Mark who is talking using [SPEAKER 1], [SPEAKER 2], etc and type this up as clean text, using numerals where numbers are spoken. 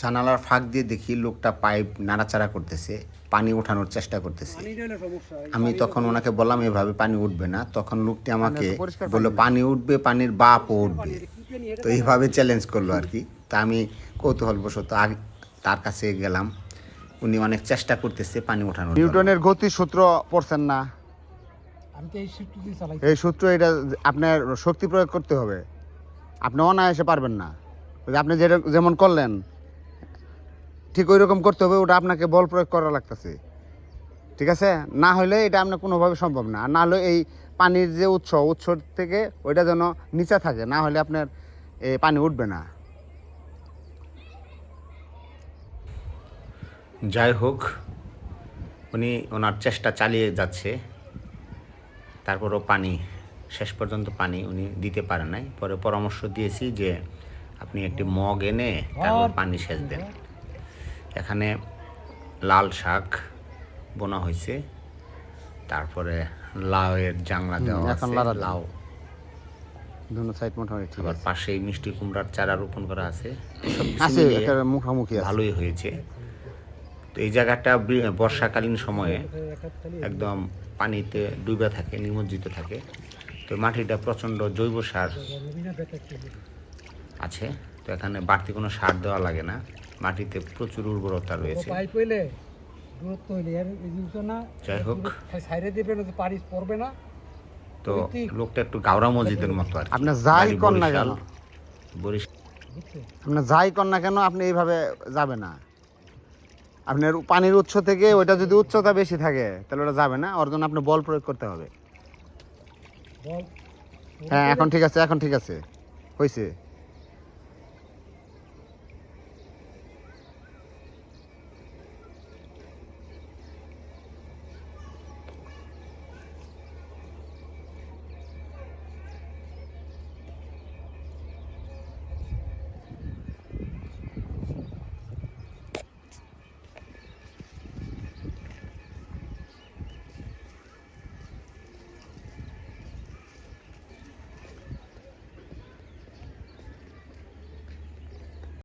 [SPEAKER 1] জানালার ফাঁক দিয়ে দেখি লোকটা পাইপ নাড়াচাড়া করতেছে, পানি ওঠানোর চেষ্টা করতেছে। আমি তখন ওনাকে বললাম এভাবে পানি উঠবে না, তখন লোকটি আমাকে বললো পানি উঠবে, পানির বাপও উঠবে। তো এইভাবে চ্যালেঞ্জ করলো আর কি। তা আমি কৌতূহলবশত তার কাছে গেলাম। উনি অনেক চেষ্টা করতেছে পানি ওঠানোর।
[SPEAKER 2] নিউটনের গতি সূত্র পড়ছেন না?
[SPEAKER 3] আমি তো এই সূত্র দিয়ে চালাই।
[SPEAKER 2] এই সূত্র, এটা আপনার শক্তি প্রয়োগ করতে হবে, আপনি অনায়াসে পারবেন না। আপনি যেমন করলেন ঠিক ওই রকম করতে হবে, ওটা আপনাকে বল প্রয়োগ করা লাগতেছে, ঠিক আছে? না হলে এটা আপনার কোনোভাবে সম্ভব না। আর না হলে এই পানির যে উৎস থেকে ওইটা যেন নিচে থাকে, না হলে আপনার পানি উঠবে না।
[SPEAKER 1] যাই হোক, উনি ওনার চেষ্টা চালিয়ে যাচ্ছে, তারপরও পানি শেষ পর্যন্ত পানি উনি দিতে পারে নাই। পরে পরামর্শ দিয়েছি যে আপনি একটি মগ এনে তারপর পানি সেচ দেন। এখানে লাল শাক বোনা হয়েছে, তারপরে লাউয়ের জাংলা দেওয়া আছে, লাউ
[SPEAKER 2] দুনো সাইড মোটামুটি ঠিক
[SPEAKER 1] আবার
[SPEAKER 2] আছে।
[SPEAKER 1] পাশেই মিষ্টি কুমড়ার চারা রোপণ করা আছে,
[SPEAKER 2] আছে একটা মুখামুখি আছে।
[SPEAKER 1] ভালোই হয়েছে। তো এই জায়গাটা বর্ষাকালীন সময়ে একদম পানিতে ডুবে থাকে, নিমজ্জিত থাকে। তো মাটিটা প্রচণ্ড জৈব সার আছে, তো এখানে বাড়তি কোনো সার দেওয়া লাগে না, মাটিতে প্রচুর উর্বরতা রয়েছে।
[SPEAKER 3] পাইপ হইলে দূরত্ব হইলে এর এই জিনিস না।
[SPEAKER 1] যাই হোক,
[SPEAKER 3] সাইডে দিবে না, পানি পড়বে না।
[SPEAKER 1] তো লোকটা একটু গাওরা মসজিদের মতো আর কি।
[SPEAKER 2] আপনি যাই কর না কেন, আপনি যাই কর না কেন, আপনি এইভাবে যাবে না। আপনার পানির উৎস থেকে ওইটা যদি উচ্চতা বেশি থাকে তাহলে ওটা যাবে না, ওর জন্য আপনি বল প্রয়োগ করতে হবে। হ্যাঁ, এখন ঠিক আছে, এখন ঠিক আছে, হয়েছে।